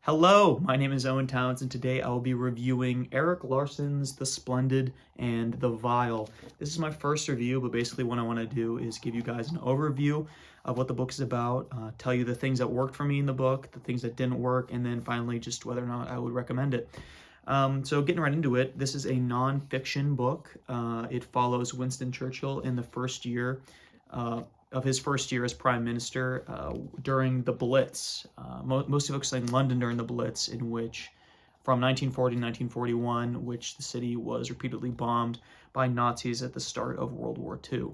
Hello, my name is Owen Towns, and today I will be reviewing Erik Larson's The Splendid and The Vile. This is my first review, but basically what I want to do is give you guys an overview of what the book is about, tell you the things that worked for me in the book, the things that didn't work, and then finally just whether or not I would recommend it. So getting right into it, this is a non-fiction book. It follows Winston Churchill in the first year of his first year as prime minister during the Blitz, mostly focusing on London during the Blitz, in which from 1940 to 1941, which the city was repeatedly bombed by Nazis at the start of World War II.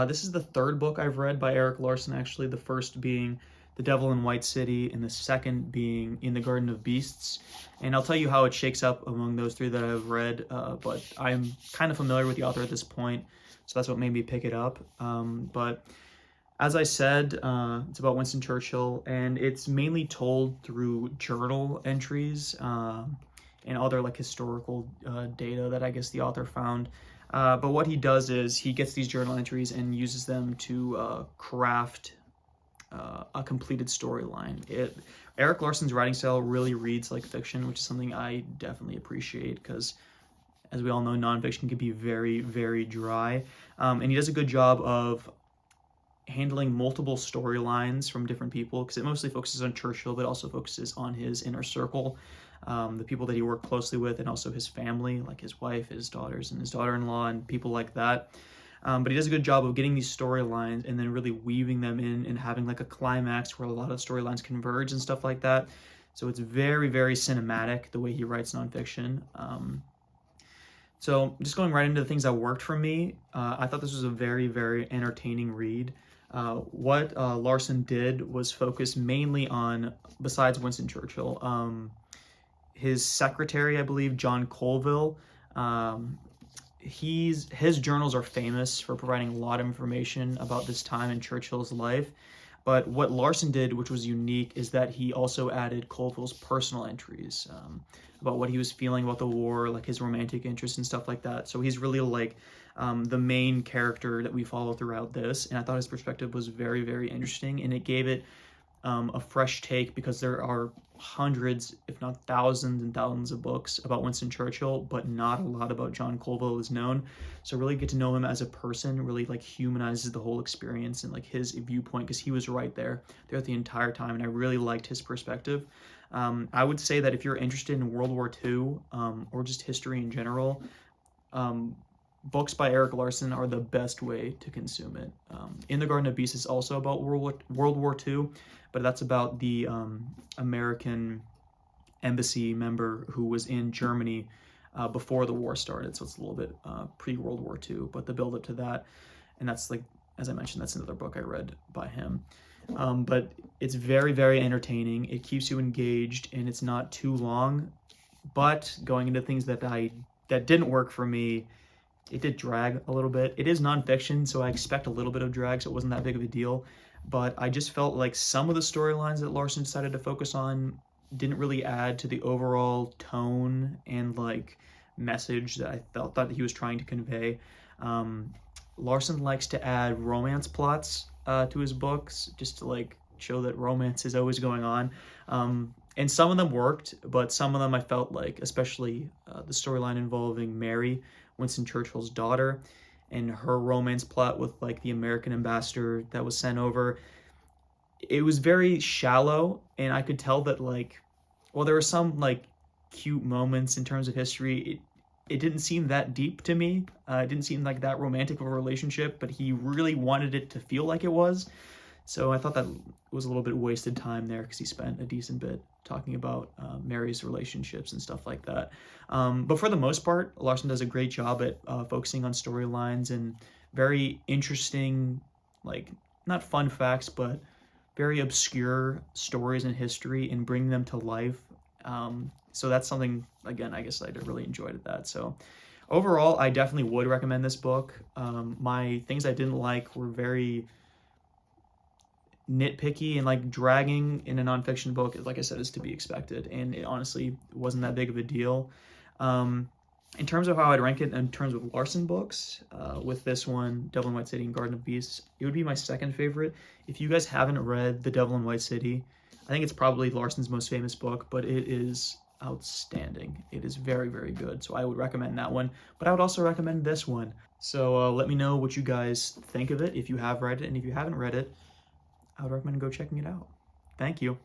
This is the third book I've read by Erik Larson, actually, the first being The Devil in White City, and the second being In the Garden of Beasts. And I'll tell you how it shakes up among those three that I've read, but I'm kind of familiar with the author at this point, so that's what made me pick it up. But as I said, it's about Winston Churchill, and it's mainly told through journal entries and other like historical data that I guess the author found. But what he does is he gets these journal entries and uses them to craft a completed storyline. Erik Larson's writing style really reads like fiction, which is something I definitely appreciate because, as we all know, nonfiction can be very, very dry. And he does a good job of handling multiple storylines from different people because it mostly focuses on Churchill, but also focuses on his inner circle, the people that he worked closely with, and also his family, like his wife, his daughters, and his daughter-in-law, and people like that. But he does a good job of getting these storylines and then really weaving them in and having like a climax where a lot of storylines converge and stuff like that. So it's very, very cinematic the way he writes nonfiction. So just going right into the things that worked for me, I thought this was a very, very entertaining read. What Larson did was focus mainly on, besides Winston Churchill, his secretary, I believe, John Colville. His journals are famous for providing a lot of information about this time in Churchill's life. But what Larson did, which was unique, is that he also added Colville's personal entries about what he was feeling about the war, like his romantic interests and stuff like that. So he's really like the main character that we follow throughout this. And I thought his perspective was very, very interesting. And it gave it a fresh take because there are hundreds, if not thousands and thousands of books about Winston Churchill, but not a lot about John Colville is known. So really get to know him as a person really like humanizes the whole experience and like his viewpoint because he was right there throughout the entire time, and I really liked his perspective. I would say that if you're interested in World War II or just history in general, books by Erik Larson are the best way to consume it. In the Garden of Beasts is also about World War II, but that's about the American embassy member who was in Germany before the war started. So it's a little bit pre-World War II, but the build up to that. And that's like, as I mentioned, that's another book I read by him. But it's very, very entertaining. It keeps you engaged and it's not too long. But going into things that didn't work for me, it did drag a little bit. It is nonfiction, so I expect a little bit of drag, so it wasn't that big of a deal. But I just felt like some of the storylines that Larson decided to focus on didn't really add to the overall tone and like message that I thought that he was trying to convey. Larson likes to add romance plots to his books just to like show that romance is always going on. And some of them worked, but some of them I felt like, especially the storyline involving Mary, Winston Churchill's daughter, and her romance plot with like the American ambassador that was sent over, it was very shallow, and I could tell that like, well, there were some like cute moments in terms of history. It didn't seem that deep to me. It didn't seem like that romantic of a relationship, but he really wanted it to feel like it was. So I thought that was a little bit wasted time there because he spent a decent bit talking about Mary's relationships and stuff like that. But for the most part, Larson does a great job at focusing on storylines and very interesting, like not fun facts, but very obscure stories in history and bring them to life. So that's something, again, I guess I really enjoyed at that. So overall, I definitely would recommend this book. My things I didn't like were very nitpicky, and like dragging in a nonfiction book, like I said, is to be expected, and it honestly wasn't that big of a deal. In terms of how I'd rank it in terms of Larson books, with this one, Devil in White City and Garden of Beasts, it would be my second favorite. If you guys haven't read The Devil in White City, I think it's probably Larson's most famous book, but it is outstanding. It is very, very good. So I would recommend that one, but I would also recommend this one. So let me know what you guys think of it if you have read it, and if you haven't read it, I would recommend go checking it out. Thank you.